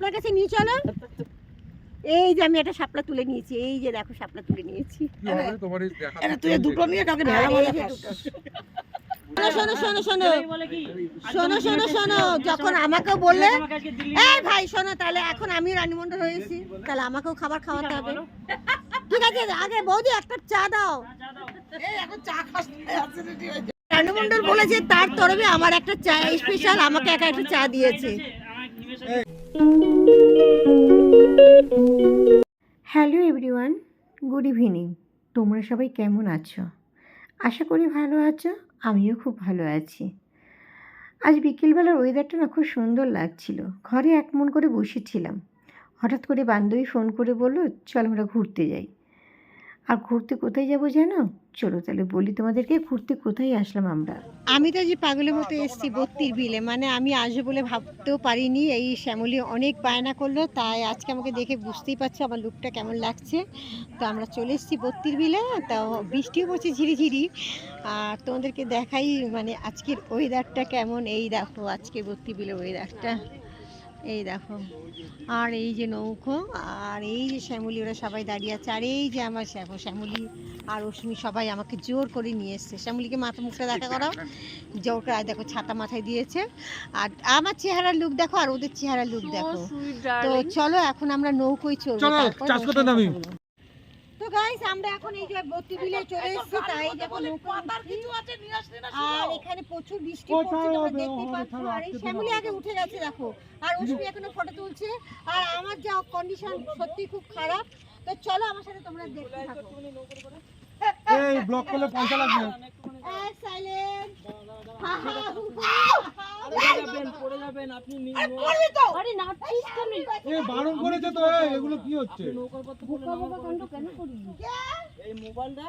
শাপলার কাছে নিয়ে চলো। এই যে আমি একটা শাপলা তুলে নিয়েছি, এই যে দেখো শাপলা তুলে নিয়েছি। তুই দুটো নিয়ে কাউকে ভেড়া মারা খাস। শোনো শোনো শোনো শোনো শোনো শোনো, যখন আমাকে বললে এই ভাই শোনো, তাহলে এখন আমি রানীমণ্ডল হয়েছি, তাহলে আমাকেও খাবার খাওয়াতে হবে। ঠিক আছে, আগে বৌদি একটা চা দাও। এখন চা খাস রানীমণ্ডল বলেছে তার তরফে আমার একটা চা স্পেশাল, আমাকে একা একটা চা দিয়েছে। Hello everyone, good evening. তোমরা সবাই কেমন আছো? আশা করি ভালো আছো, আমিও খুব ভালো আছি। আজ বিকেলবেলার ওয়েদারটা না খুব সুন্দর লাগছিল। ঘরে এক মন করে বসেছিলাম, হঠাৎ করে বান্ধবী ফোন করে বললো চল আমরা ঘুরতে যাই। আর ঘুরতে কোথায় যাবো জানো? চলো তাহলে বলি তোমাদেরকে, ঘুরতে কোথায় আসলাম আমরা। আমি তো যে পাগলের মতো এসেছি বত্তির বিলে, মানে আমি আসবো বলে ভাবতেও পারিনি। এই শ্যামলী অনেক বায়না করলো, তাই আজকে আমাকে দেখে বুঝতেই পারছো আমার লুকটা কেমন লাগছে। তো আমরা চলে এসেছি বত্তির বিলে, তাও বৃষ্টিও পড়ছে ঝিরিঝিরি। আর তোমাদেরকে দেখাই মানে আজকের ওয়েদারটা কেমন। এই দেখো আজকে বত্তির বিলে ওয়েদারটা, এই দেখো। আর এই যে নৌকো, আর এই যে শ্যামলী, ওরা সবাই দাঁড়িয়ে আছে। আর এই যে আমার শ্যামলী আর অশ্মি সবাই আমাকে জোর করে নিয়ে এসছে। শ্যামলীকে মাথা মুখটা দেখা করাও, জোর করে। আর দেখো ছাতা মাথায় দিয়েছে। আর আমার চেহারার লুক দেখো, আর ওদের চেহারার লুক দেখো। তো চলো এখন আমরা নৌকোয় চলবো। তো গাইস আমরা এখন এই যে বত্তি বিলে চলে এসেছি, তাই দেখো নৌকো আর এখানে প্রচুর বৃষ্টি পড়ছে, তোমরা দেখতেই পাচ্ছ। আর এই শ্যামলী আগে উঠে গেছে দেখো, আর অশ্মি এখনো ফটো তুলছে। আর আমার যা কন্ডিশন সত্যি খুব খারাপ। তো চলো আমার সাথে তোমরা দেখতে থাকো। এই ব্লক করলে পয়সা লাগবে। সাইলেন্ট। পড়ে যাবেন আপনি। আরে নাচিস তুমি, এই বারণ করেছে তো, এগুলো কি হচ্ছে? এই মোবাইলটা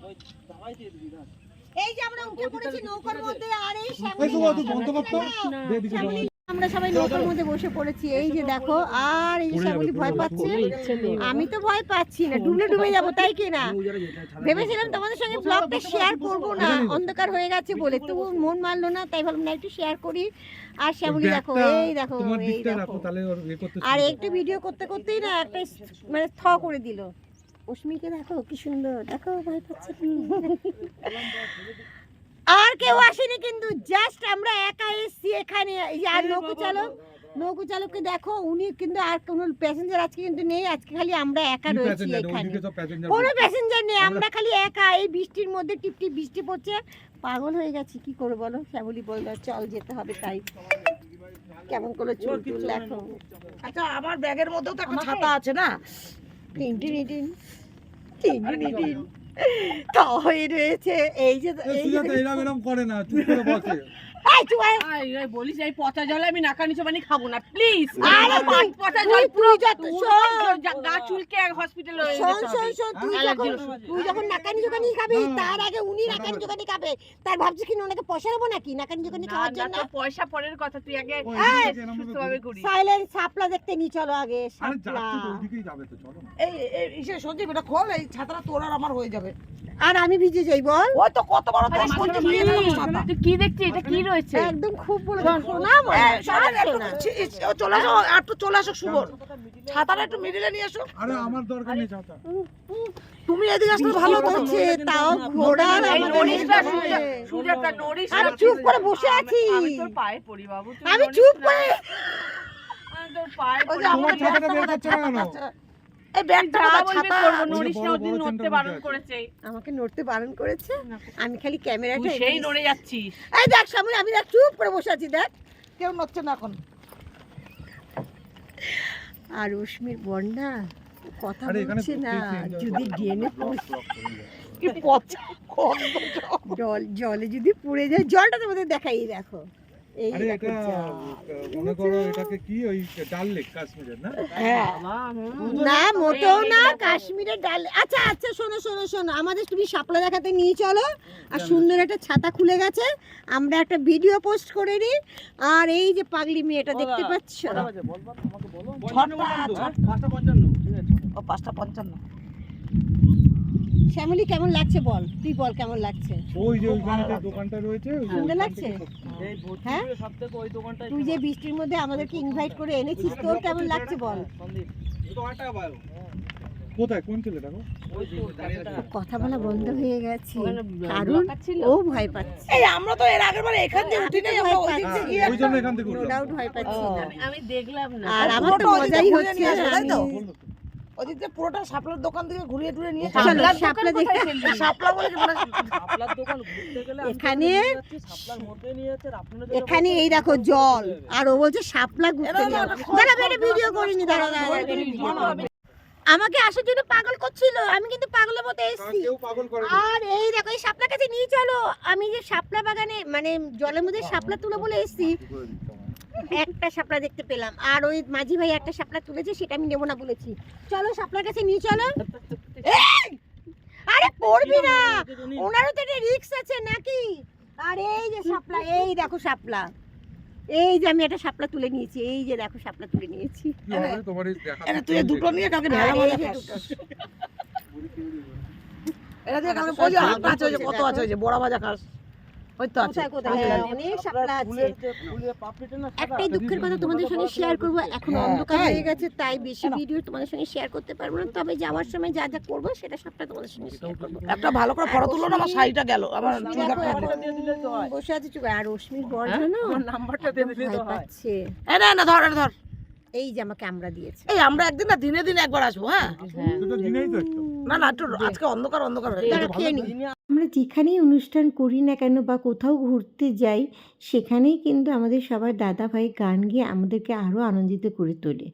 ওই দাবাই দিয়ে দিবি না। এই যে আমরা উঠে পড়েছি নৌকার মধ্যে। আর এই এই শ্যামলী তুই বন্ধ করতো দে দিকে যাও। আমরা সবাই নৌকার মধ্যে বসে পড়েছি, এই যে দেখো। আর এই শ্যামলী ভয় পাচ্ছে, আমি তো ভয় পাচ্ছি না, ডুবে যাবো তাই কি না। ভেবেছিলাম তোমাদের সঙ্গে ব্লগটা শেয়ার করবো না, অন্ধকার হয়ে গেছে বলে, তো মন মানলো না, তাই ভাবলাম না একটু শেয়ার করি। আর শ্যামলী দেখো, এই দেখো, এই দেখো। আর একটু ভিডিও করতে করতেই না একটা মানে থ করে দিল। অশ্মিকে দেখো কি সুন্দর, দেখো ভয় পাচ্ছে। আর কেউ আসেনি কিন্তু, জাস্ট আমরা একা এসেছি এখানে। এই যে আর নৌকো চালককে দেখো, উনি কিন্তু আর কোনো প্যাসেঞ্জার আজকে কিন্তু নেই, আজকে খালি আমরা একা রয়েছি এখানে, কোনো প্যাসেঞ্জার নেই, আমরা খালি একা। এই বৃষ্টির মধ্যে টিপটিপ বৃষ্টি পড়ছে, পাগল হয়ে গেছি, কি করে বলো। শ্যামলী বললো চল যেতে হবে, তাই কেমন করে চুল টুল দেখো। আচ্ছা আমার ব্যাগের মধ্যেও তো একটা ছাতা আছে না, টিন তাও হয়ে রয়েছে। এই যে এরকম করে না, চুপ করে বসে। বলিস এই পচা জলে আমি নাকা নিচে পানি খাবো না প্লিজ। আরে পচা জল পুরো গা চুলকে হসপিটালে তুই যখন নাকানি জোকানি খাবি, তার আগে উনি নাকানি জোকানি খাবে। তার ভাবছিস কি ওনাকে পয়সা দেবো নাকি নাকানি জোকানি খাওয়ার জন্য? পয়সা পরের কথা, তুই আগে সুস্থভাবে ঘুরি। সাইলেন্ট, শাপলা দেখতে নি চলো আগে। আরে শাপলা যাচ্ছে তো ওইদিকেই যাবে তো, চলো না। এই সঞ্জীব এটা খোল, এই ছাতাটা তোর আর আমার হয়ে যাবে। আর আমি ভিজে যাই বল। ওই তো কত বড় তোর মাথাটা নিয়ে গেল ছাতা। তুই কি দেখছিস? এটা কি রয়েছে? একদম খুব বলে শোনা চলে আসো, একটু চলে আসো শুভর, ছাতাটা একটু মিডিলে নিয়ে আসো। আরে আমার দরকার নেই ছাতা। তুমি এদিকে আসলে ভালো তো হচ্ছে, তাও ঘোড়া আমি চুপ করে বসে আছি। আমি তোর পায়ে পড়ি বাবু, আমি চুপ করে তোর পায়ে ওই যে তোমার ছাতাটা বের করছে না কেন? এই ব্যাগটা ছাতা নড়িস না, ওদিন নড়তে বারণ করেছে। আমাকে নড়তে বারণ করেছে, আমি খালি ক্যামেরাটা সেই নড়ে যাচ্ছিস। এই দেখ সামনে, আমি দেখ চুপ করে বসে আছি, দেখ কেউ নড়ছে না এখন। আর রশ্মির বন্যা কথা বলছে না, যদি ডিএনএ কি পচা জলে যদি পড়ে যায়, জলটা তোমাদের দেখাই, দেখো এই আরে দেখো এটা মনে করো এটাকে কি ওই ডাল লেক কাশ্মীরের না? হ্যাঁ না মোটেও না, কাশ্মীরের ডাল। আচ্ছা আচ্ছা শোনো শোনো শোনো, আমাদের তুমি শাপলা দেখাতে নিয়ে চলো। আর সুন্দর একটা ছাতা খুলে গেছে, আমরা একটা ভিডিও পোস্ট করে নিই। আর এই যে পাগলি মেয়েটা দেখতে পাচ্ছ, 5:55 ও 5:55 শ্যামলী কেমন লাগছে বল, তুই বল কেমন লাগছে? ওই যে ওইখানে যে দোকানটা রয়েছে ওই সুন্দর দোকান লাগছে? থেকে সব- এই ভর্তি হ্যাঁ? করে সব থেকে ওই দোকানটাই তুই যে বৃষ্টির মধ্যে আমাদেরকে ইনভাইট করে এনেছিস, তোর কেমন লাগছে বল? সন্দীপ কোথায় কোন ছেলেটা গো? ওই যে কাছেটা। কথা বলা বন্ধ হয়ে গেছে ওখানে কারণ ব্লকার ছিল। ও ভয় পাচ্ছে। এই আমরা তো এর আগের বার এখান দিয়ে উঠি নাই, আমরা ওই দিক দিয়ে গিয়ে ওই জন্য এখান থেকে নো উঠলাম। ডাউট ভয় পাচ্ছি না। আমি দেখলাম না। আর আমার তো পুরোটা ওই দিকটা মজাই ঘুরে হচ্ছে নিয়ে আসবে, তাই তো? আমি- ওদিক দিয়ে পুরোটা শাপলার দোকান থেকে ঘুরিয়ে টুরে নিয়ে চলো, শাপলা দেখতে। শাপলা বলে কি বলে? শাপলার দোকান ঘুরতে গেলে আমি এখানে নিয়ে যাচ্ছি, শাপলার মধ্যে নিয়ে যাচ্ছে, আর আপনারা যেটা এখানে বলছেন, এই দেখো জল, আর ও বলছে শাপলা ঘুরতে এরা যাও। না, দাঁড়া আমি ভিডিও করিনি, দাঁড়া আমাকে আসার জন্য পাগল করছিল, আমি কিন্তু পাগলের মতো কারণ এসেছি। কেউ পাগল করে না। আর এই দেখো এই শাপলা কাছে নিয়ে চলো, আমি যে শাপলা বাগানে মানে জলের মধ্যে শাপলা তুলে বলে এসেছি, একটা শাপলা দেখতে পেলাম, আর ওই মাঝি ভাই একটা শাপলা তুলেছে, সেটা আমি নেবো না বলেছি। চলো শাপলার কাছে নিয়ে চলো। এই! আরে পড়বি না, ওনারও তো একটা রিস্ক আছে নাকি। আর এই যে শাপলা, এই দেখো শাপলা, এই যে আমি একটা শাপলা তুলে নিয়েছি, এই যে দেখো শাপলা তুলে নিয়েছি। কি হবে তোমার এই দেখা এরা তুই এই দুটো নিয়ে কাউকে আর ঢেলা এই মারা যে খাস। দুটো। এরা দিয়ে কাউকে বলি হাত আছে, ওই যে কত আছে, ওই যে বড় ভাজা খাস, ওই তো আছে। কোথায় কোথায়? হ্যাঁ, অনেক শাপলা আছে। একটাই দুঃখের কথা তোমাদের সঙ্গে শেয়ার করবো, এখন হ্যাঁ, অন্ধকার তাই? হয়ে গেছে, তাই বেশি ভিডিও তোমাদের সঙ্গে শেয়ার করতে পারবো না, তবে যাওয়ার সময় যা যা করবো সেটা সবটা তোমাদের সঙ্গে শেয়ার করবো। একটা ভালো করে ফটো তুলো না, আমার শাড়িটা গেল, আমার রশ্মি চুল দেখো কাটা এখন দিয়ে দিলে তো হয়। বসে আছে চুপ, আর রশ্মির বর জানো আমার নাম্বারটা দিয়ে দিলে তো ভয় হয়। পাচ্ছে। এই না না ধর এটা ধর। এই যে আমাকে আমরা দিয়েছে। এই আমরা একদিন না দিনে দিনে একবার আসবো, হ্যাঁ? সেটা দিনেই তো একটা। না না একটু আজকে অন্ধকার অন্ধকার হয়ে দাঁড়া, গেছে। খেয়ে নি। আমরা যেখানেই অনুষ্ঠান করি না কেন বা কোথাও ঘুরতে যাই, সেখানেই কিন্তু আমাদের সবার দাদাভাই গান গেয়ে আমাদেরকে আরও আনন্দিত করে তোলে।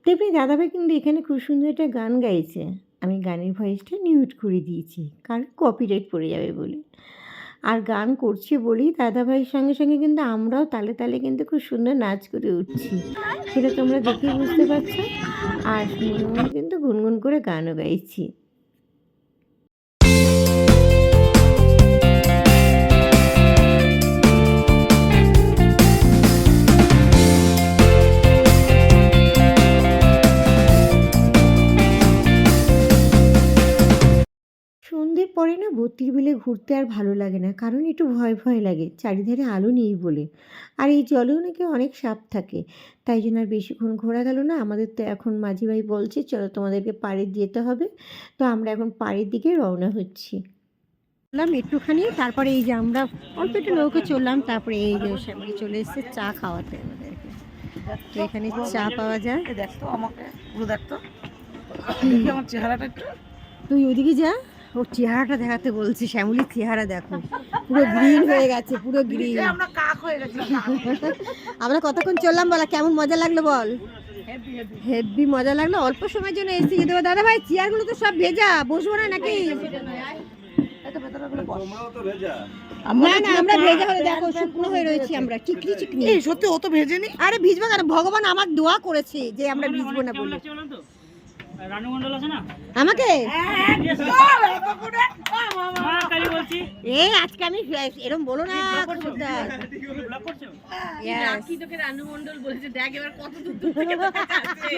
তেমনি দাদাভাই কিন্তু এখানে খুব সুন্দর একটা গান গাইছে, আমি গানের ভয়েসটা মিউট করে দিয়েছি কারণ কপিরাইট পড়ে যাবে বলে। আর গান করছে বলেই দাদাভাইয়ের সঙ্গে সঙ্গে কিন্তু আমরাও তালে তালে কিন্তু খুব সুন্দর নাচ করে উঠছি, সেটা তোমরা দেখেই বুঝতে পারছো। আর মনে মনে কিন্তু গুনগুন করে গানও গাইছি। সন্ধ্যের পরে না বত্তির বিলে ঘুরতে আর ভালো লাগে না, কারণ একটু ভয় ভয় লাগে, চারিধারে আলো নেই বলে। আর এই জলেও নাকি অনেক সাপ থাকে, তাই জন্য আর বেশিক্ষণ ঘোরা গেল না। আমাদের তো এখন মাঝি ভাই বলছে চলো তোমাদেরকে পাড়ে যেতে হবে, তো আমরা এখন পাড়ের দিকে রওনা হচ্ছি। চললাম একটুখানি, তারপরে এই যে আমরা অল্প একটু নৌকে চললাম, তারপরে এই যে শ্যামলী চলে এসেছে চা খাওয়াতে আমাদেরকে। তো এখানে চা পাওয়া যায়। এই দেখ তো আমাকে পুরো দেখ তো, দেখি আমার চেহারাটা একটু। তুই ওদিকে যা, ওর চেহারাটা দেখাতে বলছি, শ্যামলীর চেহারা দেখো পুরো গ্রিন হয়ে গেছে, পুরো গ্রিন। এই আমরা কাক হয়ে গেছি, কাক। আমরা কতক্ষণ চললাম বলা, কেমন মজা লাগলো বল? হেভি মজা লাগলো, অল্প সময়ের জন্য এসেছি। কিন্তু দাদা ভাই চেয়ারগুলো তো সব ভেজা, বসবো না নাকি? এই তো ভেতরে গুলো বস। না না, আমরা ভেজা হলে দেখো শুকনো হয়ে রয়েছি, আমরা চিকনি চিকনি। এই সত্যি ও তো ভেজেনি। আরে ভিজবো কেন, ভগবান আমার দোয়া করেছে যে আমরা ভিজবো না বলে। আমাকে এই আজকে আমি এরকম বলো না খবরদার। Yes. তোকে রানু মণ্ডল বলেছে, দেখ এবার কত দূর দূর থেকে দেখা যাচ্ছে।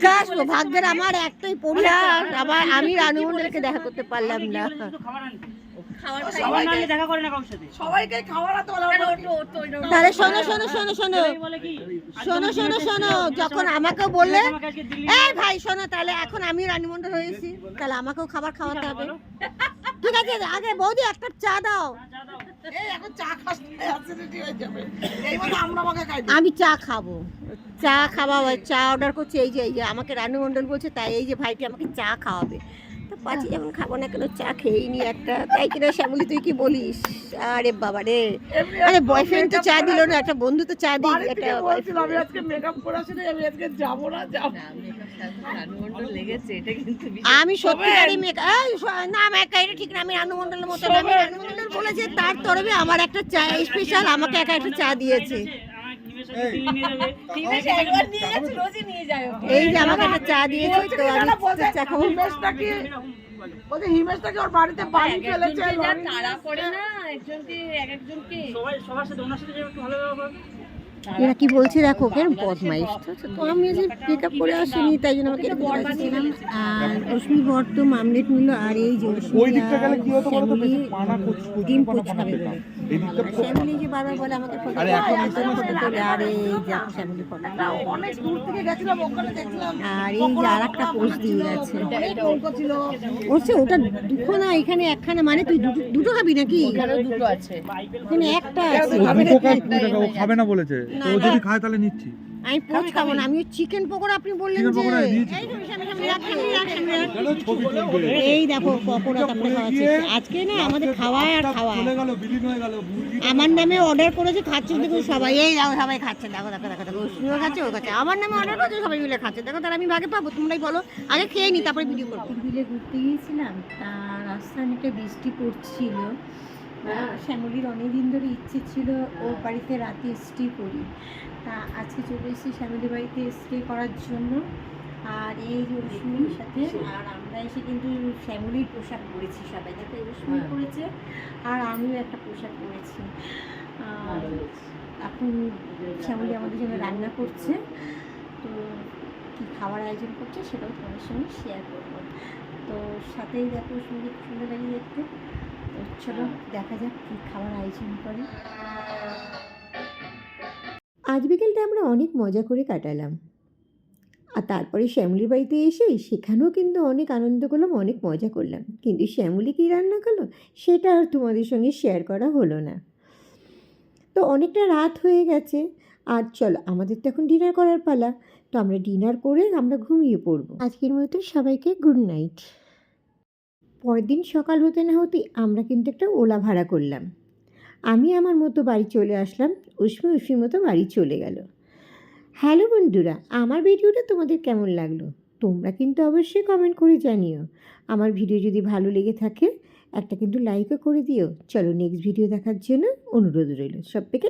কাশ গো, ভাগ্যের আমার একটাই পরিবার, আবার আমি রানু মণ্ডলকে দেখা করতে পারলাম না। সবাইকে খাওয়ার তো বলা তাহলে শোনো শোনো শোনো শোনো শোনো শোনো শোনো, যখন আমাকেও বললে এই ভাই শোনো, তাহলে এখন আমি রানী মণ্ডল হয়েছি, তাহলে আমাকেও খাবার খাওয়াতে হবে। ঠিক আছে, আগে বৌদি একটা চা দাও। এই এখন চা খাস, অ্যাসিডিটি হয়ে যাবে। এই মতো আমরা আমাকে খাই। আমি চা খাবো, চা খাওয়া, চা অর্ডার করছি। এই যে আমাকে রানু মণ্ডল বলছে, তাই এই যে ভাইটি আমাকে চা খাওয়াবে। তো পাচ্ছি যেমন খাবো না কেন, চা খেয়েই নি একটা, তাই কিনা শ্যামলী তুই কি বলিস? আরে বাবা রে, আরে বয়ফ্রেন্ড তো চা দিল না, একটা বন্ধু তো চা দিল। একটা বলছিল আমি আজকে মেকআপ করে আসি না, আমি আজকে যাবো না, যাবো আমি সত্যিকারই না, আমি একা, এটা ঠিক না, আমি রানু মণ্ডলের মতো না। আমি রানু মণ্ডল বলেছে তার তরফে আমার একটা চা স্পেশাল, আমাকে একা একটা চা দিয়েছে। এই যে আমাকে একটা চা দিয়েছে, তো আমি চা খাবো। হিমেশটাকে বলছে, হিমেশটাকে ওর বাড়িতে বাড়ি ফেলেছে। তারা করে না একজনকে এক একজনকে সবার সাথে ওনার সাথে একটু ভালো ব্যবহার। এরা কি বলছে দেখো ওকে বদমাইশ। তো আমি যে পিক আপ করে আসিনি তাই জন্য আমাকে একটু বলছিলাম। আর রশ্মি বর তো মামলেট নিল, আর এই যে ওই দিকটা গেলে কি হতো বলো তো, বেশি পানা ডিম পানা পোচ পানা খাবে পেতাম। বলে। এই দিকটা আর শ্যামলি যে বারবার বলে আমাকে ফটো আরে এখন ফটো তোলে, আর এই যে শ্যামলি ফটো, অনেক দূর থেকে গেছিলাম, ওখানে দেখলাম আর এই যে আর একটা পোস্ট দিয়ে গেছে। ছিল। বলছে ওটা দুটো না, এখানে একখানা, মানে তুই দুটো খাবি নাকি? এখানেও দুটো আছে। এখানে একটা আছে। ও দুটো খায়, ও খাবে না বলেছে, তো ও যদি খায় তাহলে নিচ্ছি। আমি পোচ খাবো না, আমি চিকেন পকোড়া, আপনি বললেন চিকেন যে পকোড়া দিয়েছি এই তো সামনে রাখ, সামনে রাখ। কেন ছবি তুলবে? এই দেখো পকোড়া তারপরে খাওয়াচ্ছে আজকে না, আমাদের খাওয়া আর খাওয়া। চলে গেল, বিলীন হয়ে গেল মুরগি। আমার নামে অর্ডার করেছে, খাচ্ছে দেখো সবাই, এই দেখো সবাই খাচ্ছে, দেখো দেখো দেখো দেখো, ওষুধও খাচ্ছে, ও খাচ্ছে, আমার নামে অর্ডার করেছে, সবাই মিলে খাচ্ছে, দেখো তাহলে আমি ভাগে পাবো? তোমরাই বলো, আগে খেয়ে নি তারপরে ভিডিও করবো। বিলে ঘুরতে গিয়েছিলাম, তার রাস্তায় অনেকটা বৃষ্টি পড়ছিল। শ্যামলির অনেকদিন ধরে ইচ্ছে ছিল ওর বাড়িতে রাতে স্টে করি, তা আজকে চলে এসেছি শ্যামলির বাড়িতে স্টে করার জন্য। আর এই যে রশ্মির সাথে আর আমরা এসে কিন্তু শ্যামলির পোশাক পরেছি সবাই, দেখো রশ্মি পরেছে আর আমিও একটা পোশাক পরেছি। আর এখন শ্যামলি আমাদের জন্য রান্না করছে, তো কী খাবার আয়োজন করছে সেটাও তোমাদের সঙ্গে শেয়ার করবো। তো সাথেই দেখো সুন্দর সুন্দর লাগে দেখতে। তো চলো দেখা যাক কী খাবার আয়োজন করে। আজ বিকেলটা আমরা অনেক মজা করে কাটালাম, আর তারপরে শ্যামলির বাড়িতে এসে সেখানেও কিন্তু অনেক আনন্দ করলাম, অনেক মজা করলাম। কিন্তু শ্যামলি কী রান্না করলো সেটা আর তোমাদের সঙ্গে শেয়ার করা হলো না। তো অনেকটা রাত হয়ে গেছে, আর চলো আমাদের তো এখন ডিনার করার পালা। তো আমরা ডিনার করে আমরা ঘুমিয়ে পড়বো। আজকের মতো সবাইকে গুড নাইট। পরের দিন সকাল হতে না হতেই আমরা কিন্তু একটা ওলা ভাড়া করলাম। আমি আমার মতো বাড়ি চলে আসলাম, উষ্মির মতো বাড়ি চলে গেল। হ্যালো বন্ধুরা, আমার ভিডিওটা তোমাদের কেমন লাগলো তোমরা কিন্তু অবশ্যই কমেন্ট করে জানিও। আমার ভিডিও যদি ভালো লেগে থাকে একটা কিন্তু লাইকও করে দিও। চলো নেক্সট ভিডিও দেখার জন্য অনুরোধ রইল সবাইকে।